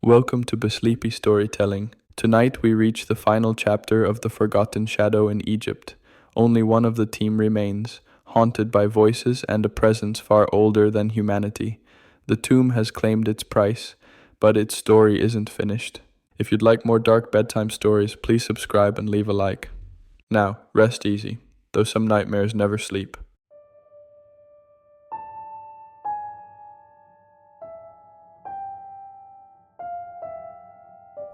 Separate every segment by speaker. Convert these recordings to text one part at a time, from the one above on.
Speaker 1: Welcome to Besleepy Storytelling. Tonight we reach the final chapter of The Forgotten Shadow in Egypt. Only one of the team remains, haunted by voices and a presence far older than humanity. The tomb has claimed its price, but its story isn't finished. If you'd like more dark bedtime stories, please subscribe and leave a like. Now, rest easy, though some nightmares never sleep.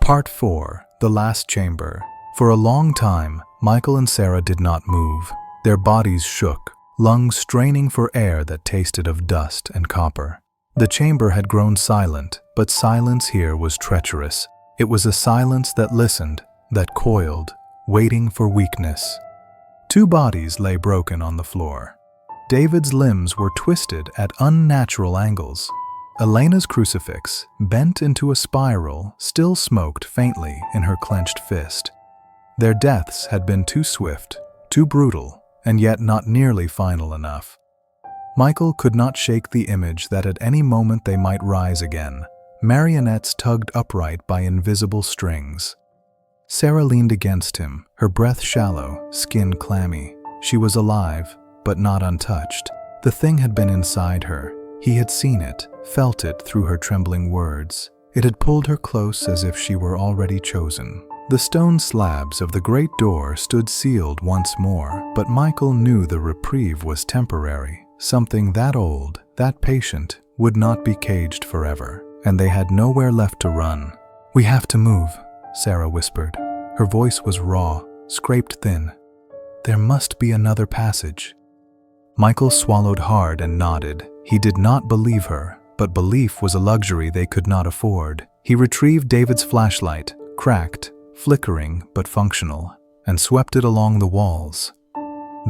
Speaker 2: Part 4. The Last Chamber. For a long time, Michael and Sarah did not move. Their bodies shook, lungs straining for air that tasted of dust and copper. The chamber had grown silent, but silence here was treacherous. It was a silence that listened, that coiled, waiting for weakness. Two bodies lay broken on the floor. David's limbs were twisted at unnatural angles. Elena's crucifix, bent into a spiral, still smoked faintly in her clenched fist. Their deaths had been too swift, too brutal, and yet not nearly final enough. Michael could not shake the image that at any moment they might rise again, marionettes tugged upright by invisible strings. Sarah leaned against him, her breath shallow, skin clammy. She was alive, but not untouched. The thing had been inside her. He had seen it, felt it through her trembling words. It had pulled her close as if she were already chosen. The stone slabs of the great door stood sealed once more, but Michael knew the reprieve was temporary. Something that old, that patient, would not be caged forever, and they had nowhere left to run. "We have to move," Sarah whispered. Her voice was raw, scraped thin. "There must be another passage." Michael swallowed hard and nodded. He did not believe her, but belief was a luxury they could not afford. He retrieved David's flashlight, cracked, flickering but functional, and swept it along the walls.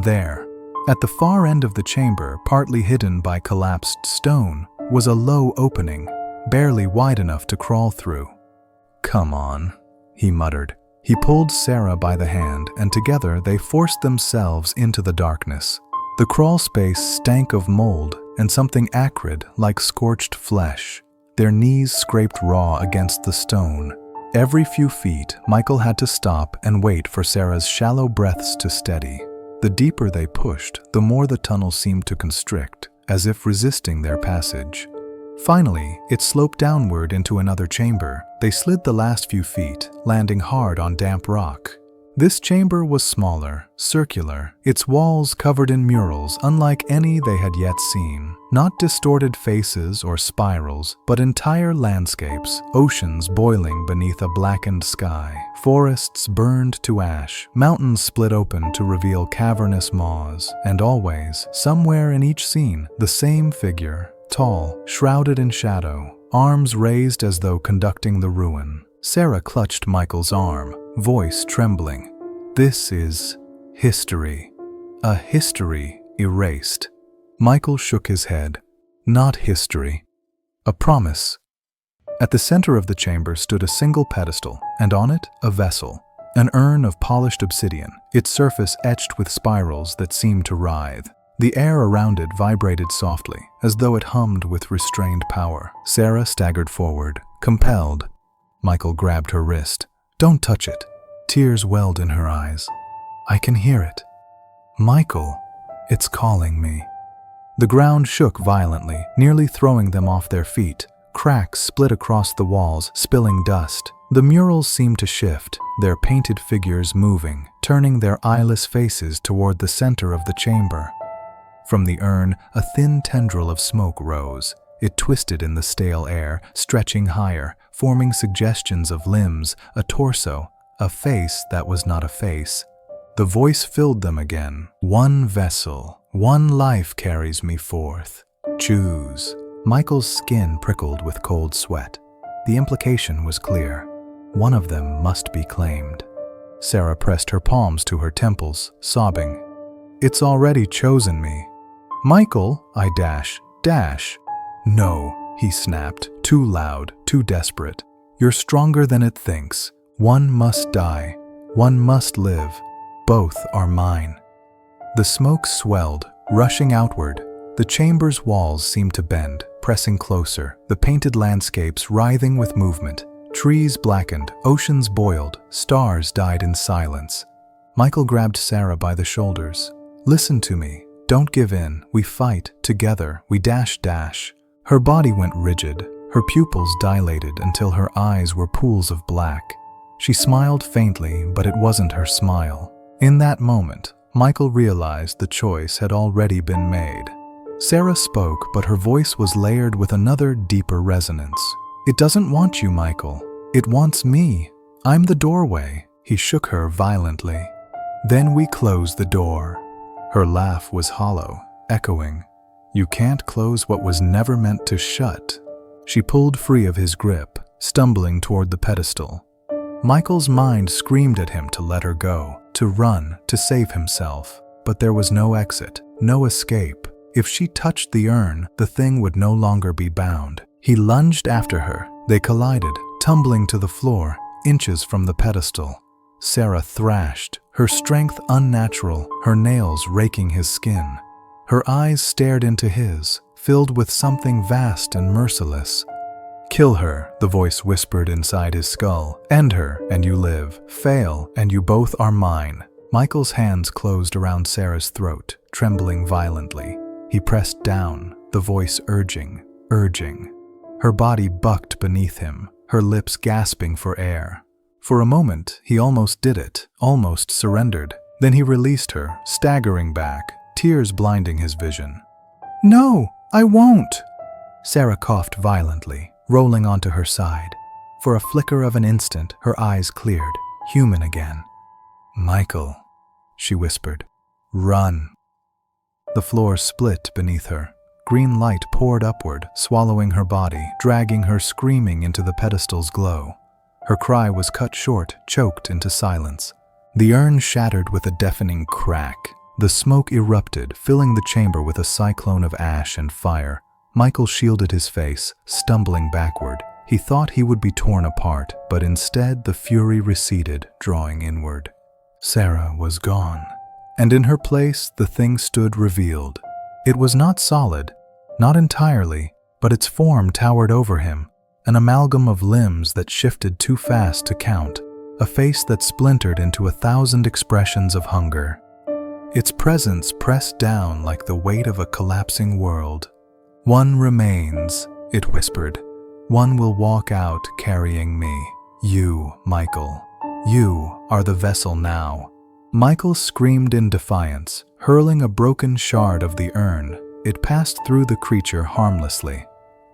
Speaker 2: There, at the far end of the chamber, partly hidden by collapsed stone, was a low opening, barely wide enough to crawl through. "Come on," he muttered. He pulled Sarah by the hand, and together they forced themselves into the darkness. The crawl space stank of mold and something acrid like scorched flesh. Their knees scraped raw against the stone. Every few feet, Michael had to stop and wait for Sarah's shallow breaths to steady. The deeper they pushed, the more the tunnel seemed to constrict, as if resisting their passage. Finally, it sloped downward into another chamber. They slid the last few feet, landing hard on damp rock. This chamber was smaller, circular, its walls covered in murals unlike any they had yet seen. Not distorted faces or spirals, but entire landscapes, oceans boiling beneath a blackened sky, forests burned to ash, mountains split open to reveal cavernous maws, and always, somewhere in each scene, the same figure, tall, shrouded in shadow, arms raised as though conducting the ruin. Sarah clutched Michael's arm, voice trembling. "This is history. A history erased." Michael shook his head. "Not history. A promise." At the center of the chamber stood a single pedestal, and on it, a vessel. An urn of polished obsidian, its surface etched with spirals that seemed to writhe. The air around it vibrated softly, as though it hummed with restrained power. Sarah staggered forward, compelled. Michael grabbed her wrist. "Don't touch it." Tears welled in her eyes. "I can hear it." "Michael, it's calling me." The ground shook violently, nearly throwing them off their feet. Cracks split across the walls, spilling dust. The murals seemed to shift, their painted figures moving, turning their eyeless faces toward the center of the chamber. From the urn, a thin tendril of smoke rose. It twisted in the stale air, stretching higher, forming suggestions of limbs, a torso, a face that was not a face. The voice filled them again. "One vessel, one life carries me forth. Choose." Michael's skin prickled with cold sweat. The implication was clear. One of them must be claimed. Sarah pressed her palms to her temples, sobbing. "It's already chosen me." "Michael," I dash. "No," he snapped, too loud, too desperate. "You're stronger than it thinks. One must die. One must live. Both are mine." The smoke swelled, rushing outward. The chamber's walls seemed to bend, pressing closer, the painted landscapes writhing with movement. Trees blackened, oceans boiled, stars died in silence. Michael grabbed Sarah by the shoulders. "Listen to me. Don't give in. We fight. Together. We dash. Her body went rigid. Her pupils dilated until her eyes were pools of black. She smiled faintly, but it wasn't her smile. In that moment, Michael realized the choice had already been made. Sarah spoke, but her voice was layered with another deeper resonance. "It doesn't want you, Michael. It wants me. I'm the doorway." He shook her violently. "Then we closed the door." Her laugh was hollow, echoing, "You can't close what was never meant to shut." She pulled free of his grip, stumbling toward the pedestal. Michael's mind screamed at him to let her go, to run, to save himself. But there was no exit, no escape. If she touched the urn, the thing would no longer be bound. He lunged after her. They collided, tumbling to the floor, inches from the pedestal. Sarah thrashed, her strength unnatural, her nails raking his skin. Her eyes stared into his, filled with something vast and merciless. "Kill her," the voice whispered inside his skull. "End her, and you live. Fail, and you both are mine." Michael's hands closed around Sarah's throat, trembling violently. He pressed down, the voice urging. Her body bucked beneath him, her lips gasping for air. For a moment, he almost did it, almost surrendered. Then he released her, staggering back, tears blinding his vision. "No, I won't!" Sarah coughed violently, rolling onto her side. For a flicker of an instant, her eyes cleared, human again. "Michael," she whispered, "run." The floor split beneath her. Green light poured upward, swallowing her body, dragging her screaming into the pedestal's glow. Her cry was cut short, choked into silence. The urn shattered with a deafening crack. The smoke erupted, filling the chamber with a cyclone of ash and fire. Michael shielded his face, stumbling backward. He thought he would be torn apart, but instead the fury receded, drawing inward. Sarah was gone, and in her place the thing stood revealed. It was not solid, not entirely, but its form towered over him, an amalgam of limbs that shifted too fast to count, a face that splintered into 1,000 expressions of hunger. Its presence pressed down like the weight of a collapsing world. "One remains," it whispered. "One will walk out carrying me. You, Michael. You are the vessel now." Michael screamed in defiance, hurling a broken shard of the urn. It passed through the creature harmlessly.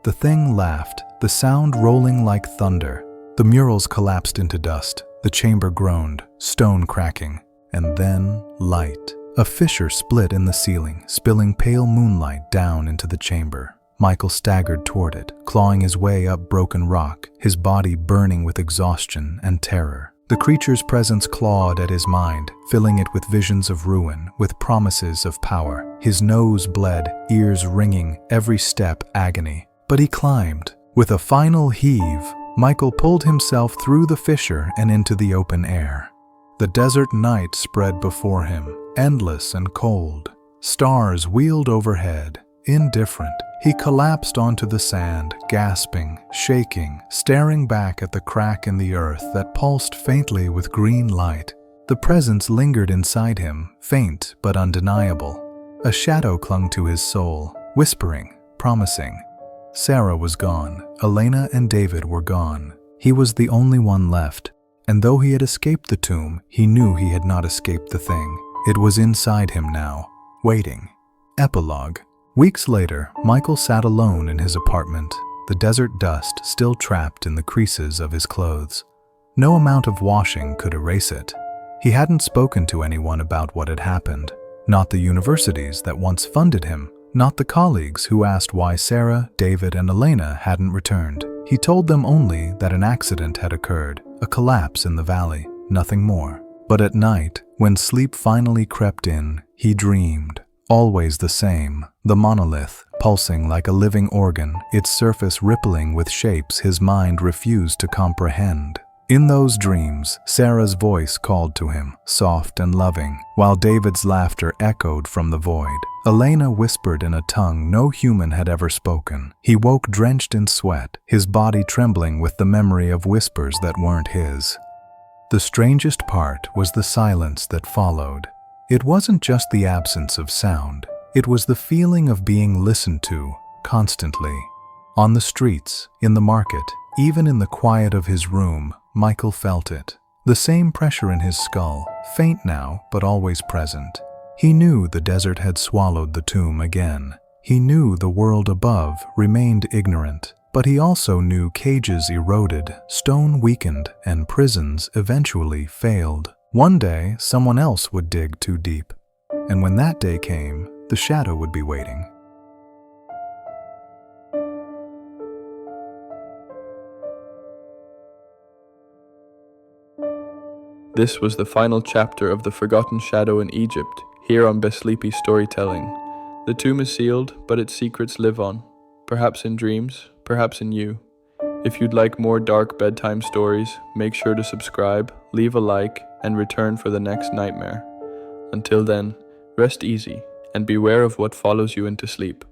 Speaker 2: The thing laughed, the sound rolling like thunder. The murals collapsed into dust. The chamber groaned, stone cracking. And then light. A fissure split in the ceiling, spilling pale moonlight down into the chamber. Michael staggered toward it, clawing his way up broken rock, his body burning with exhaustion and terror. The creature's presence clawed at his mind, filling it with visions of ruin, with promises of power. His nose bled, ears ringing, every step agony. But he climbed. With a final heave, Michael pulled himself through the fissure and into the open air. The desert night spread before him, endless and cold. Stars wheeled overhead, indifferent. He collapsed onto the sand, gasping, shaking, staring back at the crack in the earth that pulsed faintly with green light. The presence lingered inside him, faint but undeniable. A shadow clung to his soul, whispering, promising. Sarah was gone. Elena and David were gone. He was the only one left, and though he had escaped the tomb, he knew he had not escaped the thing. It was inside him now, waiting. Epilogue. Weeks later, Michael sat alone in his apartment, the desert dust still trapped in the creases of his clothes. No amount of washing could erase it. He hadn't spoken to anyone about what had happened. Not the universities that once funded him, not the colleagues who asked why Sarah, David, and Elena hadn't returned. He told them only that an accident had occurred, a collapse in the valley, nothing more. But at night, when sleep finally crept in, he dreamed. Always the same, the monolith, pulsing like a living organ, its surface rippling with shapes his mind refused to comprehend. In those dreams, Sarah's voice called to him, soft and loving, while David's laughter echoed from the void. Elena whispered in a tongue no human had ever spoken. He woke drenched in sweat, his body trembling with the memory of whispers that weren't his. The strangest part was the silence that followed. It wasn't just the absence of sound. It was the feeling of being listened to, constantly. On the streets, in the market, even in the quiet of his room, Michael felt it. The same pressure in his skull, faint now but always present. He knew the desert had swallowed the tomb again. He knew the world above remained ignorant. But he also knew cages eroded, stone weakened, and prisons eventually failed. One day, someone else would dig too deep. And when that day came, the shadow would be waiting.
Speaker 1: This was the final chapter of The Forgotten Shadow in Egypt, here on Besleepy Storytelling. The tomb is sealed, but its secrets live on. Perhaps in dreams, perhaps in you. If you'd like more dark bedtime stories, make sure to subscribe, leave a like, and return for the next nightmare. Until then, rest easy, and beware of what follows you into sleep.